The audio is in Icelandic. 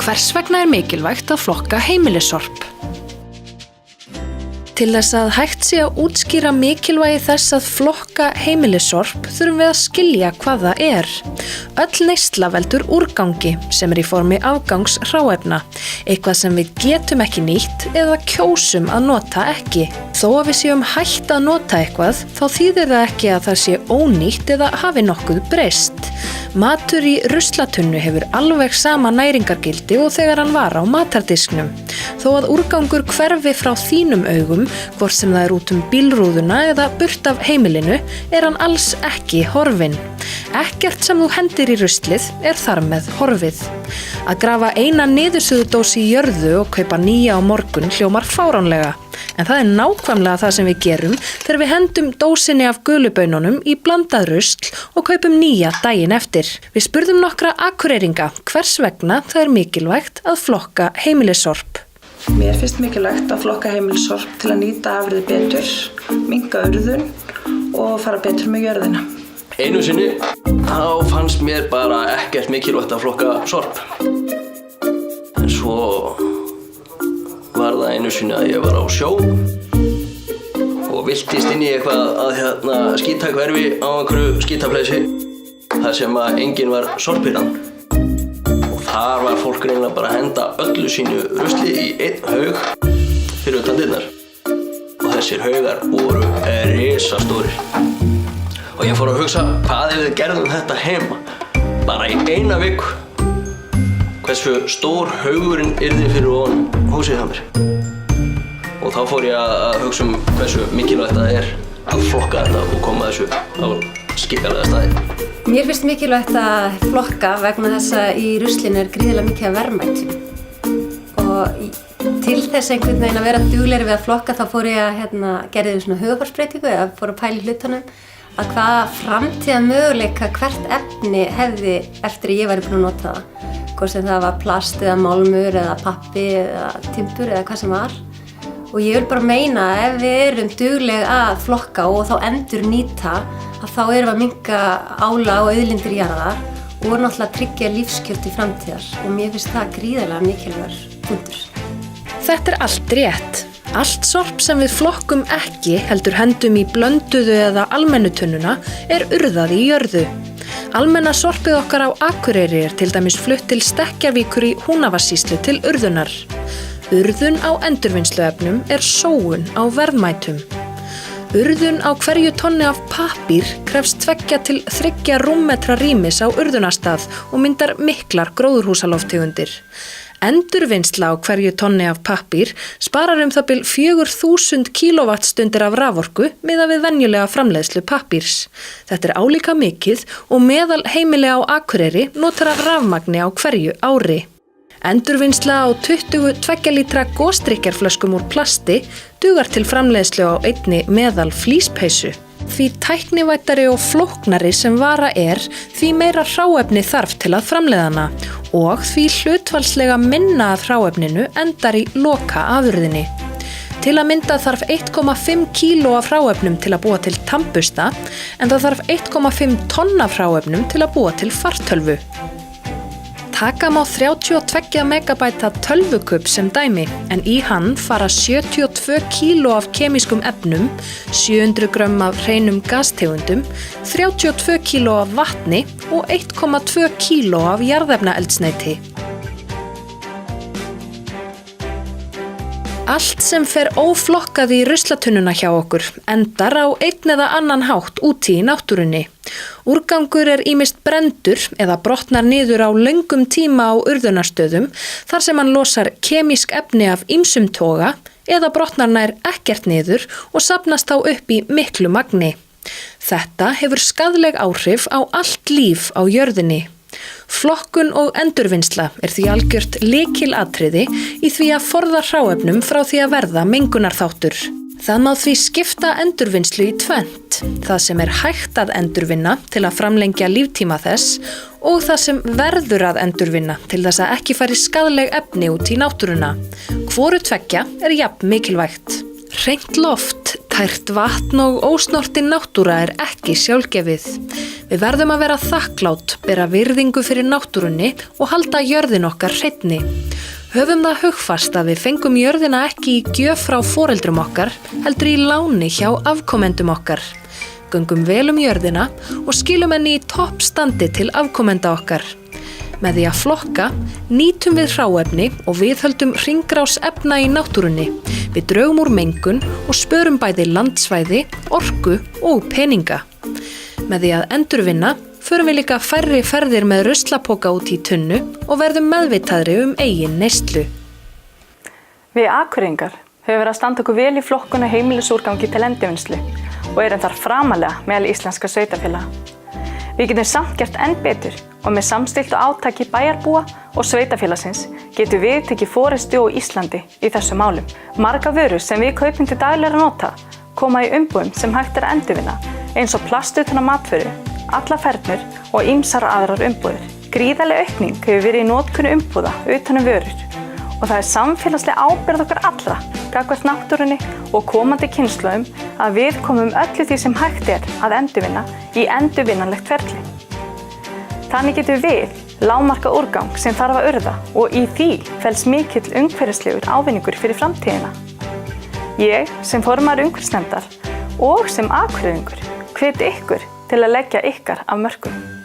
Hvers vegna mikilvægt að flokka heimilissorp? Til þess að hægt sé að útskýra mikilvægi þess að flokka heimilissorp þurfum við að skilja hvað það er. Öll neysla veldur úrgangi sem í formi afgangs hráefna, eitthvað sem við getum ekki nýtt eða kjósum að nota ekki. Þó að við séum hætt að nota eitthvað, þá þýðir það ekki að það sé ónýtt eða hafi nokkuð breyst. Matur í ruslatunnu hefur alveg sama næringargildi og þegar hann var á matardisknum. Þó að úrgangur hverfi frá þínum augum, hvort sem það út bílrúðuna eða burt af heimilinu, hann alls ekki horfinn. Ekkert sem þú hendir í ruslið þar með horfið. Að grafa eina niðursuðudós í jörðu og kaupa nýja á morgun hljómar fáránlega. En það nákvæmlega það sem við gerum þegar við hendum dósinni af gulubaununum í blandað rusl og kaupum nýja daginn eftir. Við spurðum nokkra akureyringa hvers vegna það mikilvægt að flokka heimilissorp. Mér finnst mikilvægt að flokka heimilissorp til að nýta afurðir betur, minnka urðun og fara betur með jörðina. Einu sinni þá fannst mér bara ekkert mikilvægt að flokka sorp. En svo var það einu sinni að ég var á sjó og viltist inn í eitthvað að skítahverfi á einhverju skítapleysi þar sem að enginn var sorpirann. Og þar var fólk reynilega bara að henda öllu sínu rusli í einn haug fyrir utan dyrnar. Og þessir haugar voru risastórir. Og ég fór að hugsa, hvað ef við gerðum þetta heima? Bara í eina viku. Hversu stór haugurinn yrði fyrir ofan húsið hjá mér. Og þá fór ég að hugsa hversu mikilvægt það að flokka þetta og koma þessu á skikkanlega staði. Mér finnst mikilvægt að flokka vegna þess að í ruslinu gríðarlega mikið af verðmætum. Og til þess einhvern veginn að vera duglegri við að flokka þá fór ég að gerði svona hugarfarsbreytingu eða fór að pæla í hlutunum. Að hvaða framtíða möguleika hvert efni hefði eftir að ég væri búin að nota það. Hvort sem það var plast eða málmur eða pappi eða timbur eða hvað sem var. Og ég vil bara meina að ef við erum dugleg að flokka og þá endur nýta að þá erum við að minnka álag og auðlindir jarðar og náttúrulega tryggja lífskjör til framtíðar. Og mér finnst það gríðarlega mikilvægur punktur. Þetta allt rétt. Allt sorp sem við flokkum ekki heldur hendum í blönduðu eða almennu tunnuna urðað í jörðu. Almenna sorpið okkar á Akureyri til dæmis flutt til Stekkjarvíkur í Húnavatnssýslu til urðunar. Urðun á endurvinnsluefnum sóun á verðmætum. Urðun á hverju tonni af pappír krefst 2 til 3 rúmmetra rýmis á urðunarstað og myndar miklar gróðurhúsalofttegundir. Endurvinnsla á hverju tonni af pappír sparar það bil 4000 kilowattstundir af raforku miðað við venjulega framleiðslu pappírs. Þetta álíka mikið og meðal heimili á Akureyri notar af rafmagni á hverju ári. Endurvinnsla á 22 lítra gosdrykkjarflöskum úr plasti dugar til framleiðslu á einni meðal flíspeysu. Því tæknivættari og flóknari sem vara því meira hráefni þarf til að framleiða hana og því hlutfallslega minna af hráefninu endar í loka afurðinni. Til að mynda þarf 1,5 kíló af hráefnum til að búa til tannbursta en það þarf 1,5 tonn af hráefnum til að búa til fartölvu. Taka má 32 megabæta tölvukubb sem dæmi, en í hann fara 72 kíló af kemískum efnum, 700 grömm af hreinum gastegundum, 32 kíló af vatni og 1,2 kíló af jarðefnaeldsneyti. Allt sem fer óflokkað í ruslatunnuna hjá okkur endar á einn eða annan hátt úti í náttúrunni. Úrgangur ýmist brenndur eða brotnar niður á löngum tíma á urðunarstöðum þar sem hann losar kemísk efni af ýmsum toga eða brotnar nær ekkert niður og safnast þá upp í miklu magni. Þetta hefur skaðleg áhrif á allt líf á jörðinni. Flokkun og endurvinnsla því algjört lykilatriði í því að forða hráefnum frá því að verða mengunarþáttur. Það má því skipta endurvinnslu í tvennt, það sem hægt að endurvinna til að framlengja líftíma þess og það sem verður að endurvinna til þess að ekki fari skaðleg efni út í náttúruna. Hvoru tveggja jafn mikilvægt. Hreint loft, tært vatn og ósnortin náttúra ekki sjálfgefið. Við verðum að vera þakklát, bera virðingu fyrir náttúrunni og halda jörðin okkar hreinni. Höfum það hugfast að við fengum jörðina ekki í gjöf frá foreldrum okkar, heldur í láni hjá afkomendum okkar. Göngum vel jörðina og skilum henni í toppstandi til afkomenda okkar. Með því að flokka, nýtum við hráefni og viðhöldum hringrás efna í náttúrunni. Við draugum úr mengun og spörum bæði landsvæði, orku og peninga. Með því að endurvinna, förum við líka færri ferðir með ruslapoka út í tunnu og verðum meðvitaðri eigin neyslu. Við Akureyringar höfum verið að standa okkur vel í flokkun og heimilisúrgangi til endurvinnslu og erum þar framalega meðal íslenska sveitarfélaga. Við getum samt gert enn betur og með samstiltu átaki bæjarbúa og sveitafélagsins getum við tekið forystu á Íslandi í þessum málum. Margar vörur sem við kaupum til daglegra nota koma í umbúðum sem hægt að endurvinna, eins og plast utan á matvöru, alla fernur og ýmsar aðrar umbúðir. Gríðarleg aukning hefur verið í notkun umbúða utan vörur og það er samfélagsleg ábyrgð okkar allra gagnvart náttúrunni og komandi kynslóðum að við komum öllu því sem hægt að endurvinna í endurvinnanlegt ferli. Þannig getum við lágmarka úrgang sem þarf að urða og í því felst mikill umhverfislegur ávinningur fyrir framtíðina. Ég sem formaður umhverfisnefndar og sem Akureyringur hvet ykkur til að leggja ykkar af mörkum.